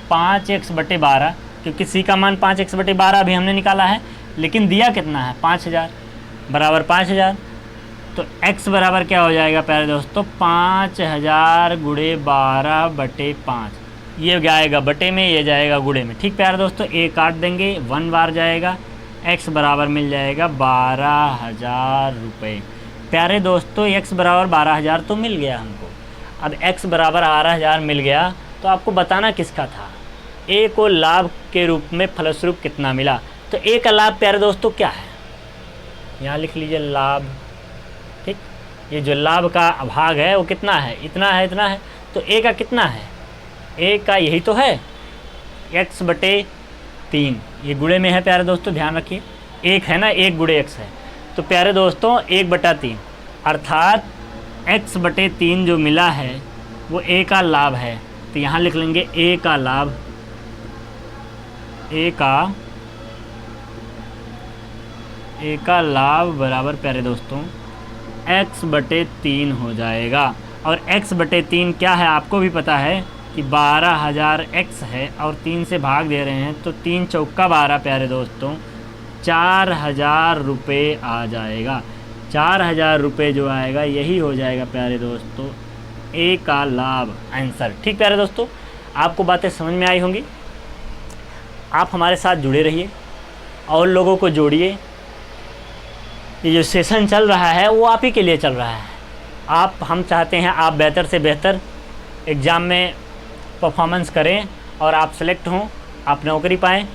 5x/12, क्योंकि सी का मान 5x/12 अभी हमने निकाला है, लेकिन दिया कितना है 5,000 बराबर 5,000। तो x बराबर क्या हो जाएगा प्यारे दोस्तों 5,000 गुणे 12/5। ये जाएगा बटे में, ये जाएगा गुणे में। ठीक प्यारे दोस्तों, ए काट देंगे, 1 बार जाएगा, x बराबर मिल जाएगा 12,000 रुपये। प्यारे दोस्तों x बराबर 12,000 तो मिल गया हमको। अब x बराबर 12,000 मिल गया तो आपको बताना किसका था, a को लाभ के रूप में फलस्वरूप कितना मिला। तो a का लाभ प्यारे दोस्तों क्या है, यहाँ लिख लीजिए लाभ। ठीक, ये जो लाभ का भाग है वो कितना है, इतना है, इतना है। तो a का कितना है, a का यही तो है x/3। ये गुणे में है प्यारे दोस्तों, ध्यान रखिए, 1 है ना, 1 गुणे x है। तो प्यारे दोस्तों 1/3 अर्थात x/3 जो मिला है वो a का लाभ है। तो यहाँ लिख लेंगे a का लाभ, a का लाभ बराबर प्यारे दोस्तों x/3 हो जाएगा। और x/3 क्या है आपको भी पता है कि 12,000 x है और 3 से भाग दे रहे हैं, तो 3 चौका 12 प्यारे दोस्तों 4,000 रुपये आ जाएगा। 4,000 रुपये जो आएगा यही हो जाएगा प्यारे दोस्तों ए का लाभ, आंसर। ठीक प्यारे दोस्तों, आपको बातें समझ में आई होंगी। आप हमारे साथ जुड़े रहिए और लोगों को जोड़िए। ये जो सेशन चल रहा है वो आप ही के लिए चल रहा है। हम चाहते हैं आप बेहतर से बेहतर एग्ज़ाम में परफॉर्मेंस करें और आप सेलेक्ट हों, आप नौकरी पाएँ।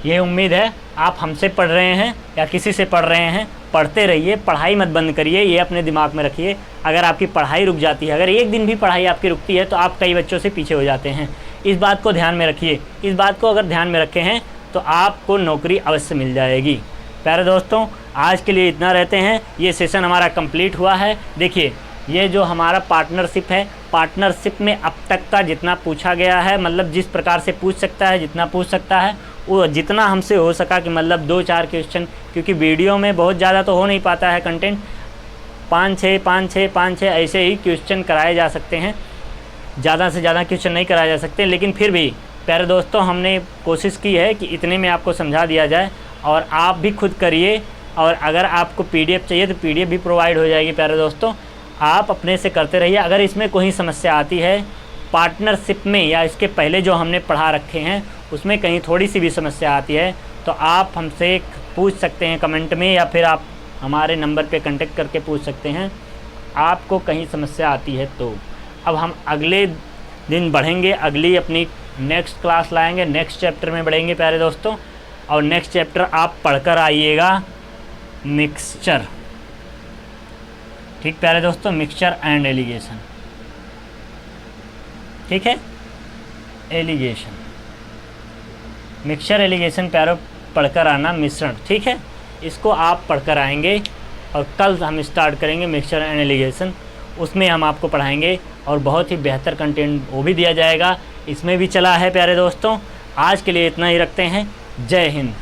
ये उम्मीद है। आप हमसे पढ़ रहे हैं या किसी से पढ़ रहे हैं, पढ़ते रहिए, पढ़ाई मत बंद करिए, ये अपने दिमाग में रखिए। अगर आपकी पढ़ाई रुक जाती है, अगर एक दिन भी पढ़ाई आपकी रुकती है तो आप कई बच्चों से पीछे हो जाते हैं। इस बात को ध्यान में रखिए। इस बात को अगर ध्यान में रखे हैं तो आपको नौकरी अवश्य मिल जाएगी। प्यारे दोस्तों, आज के लिए इतना रहते हैं। ये सेशन हमारा कंप्लीट हुआ है। देखिए, ये जो हमारा पार्टनरशिप है, पार्टनरशिप में अब तक का जितना पूछा गया है, मतलब जिस प्रकार से पूछ सकता है, जितना पूछ सकता है, वो जितना हमसे हो सका कि मतलब 2-4 क्वेश्चन, क्योंकि वीडियो में बहुत ज़्यादा तो हो नहीं पाता है कंटेंट, 5-6 ऐसे ही क्वेश्चन कराए जा सकते हैं। ज़्यादा से ज़्यादा क्वेश्चन नहीं कराए जा सकते, लेकिन फिर भी प्यारे दोस्तों हमने कोशिश की है कि इतने में आपको समझा दिया जाए और आप भी खुद करिए। और अगर आपको PDF चाहिए तो PDF भी प्रोवाइड हो जाएगी। प्यारे दोस्तों, आप अपने से करते रहिए। अगर इसमें कोई समस्या आती है पार्टनरशिप में या इसके पहले जो हमने पढ़ा रखे हैं उसमें कहीं थोड़ी सी भी समस्या आती है तो आप हमसे पूछ सकते हैं कमेंट में, या फिर आप हमारे नंबर पे कांटेक्ट करके पूछ सकते हैं आपको कहीं समस्या आती है तो। अब हम अगले दिन बढ़ेंगे, अगली अपनी नेक्स्ट क्लास लाएंगे, नेक्स्ट चैप्टर में बढ़ेंगे प्यारे दोस्तों। और नेक्स्ट चैप्टर आप पढ़कर आइएगा मिक्सचर। ठीक प्यारे दोस्तों, मिक्सचर एंड एलिगेशन। ठीक है, एलिगेशन, मिक्सचर एलिगेशन प्यारो पढ़कर आना, मिश्रण। ठीक है, इसको आप पढ़कर आएंगे और कल हम स्टार्ट करेंगे मिक्सचर एंड एलिगेशन, उसमें हम आपको पढ़ाएंगे और बहुत ही बेहतर कंटेंट वो भी दिया जाएगा, इसमें भी चला है प्यारे दोस्तों। आज के लिए इतना ही रखते हैं। जय हिंद।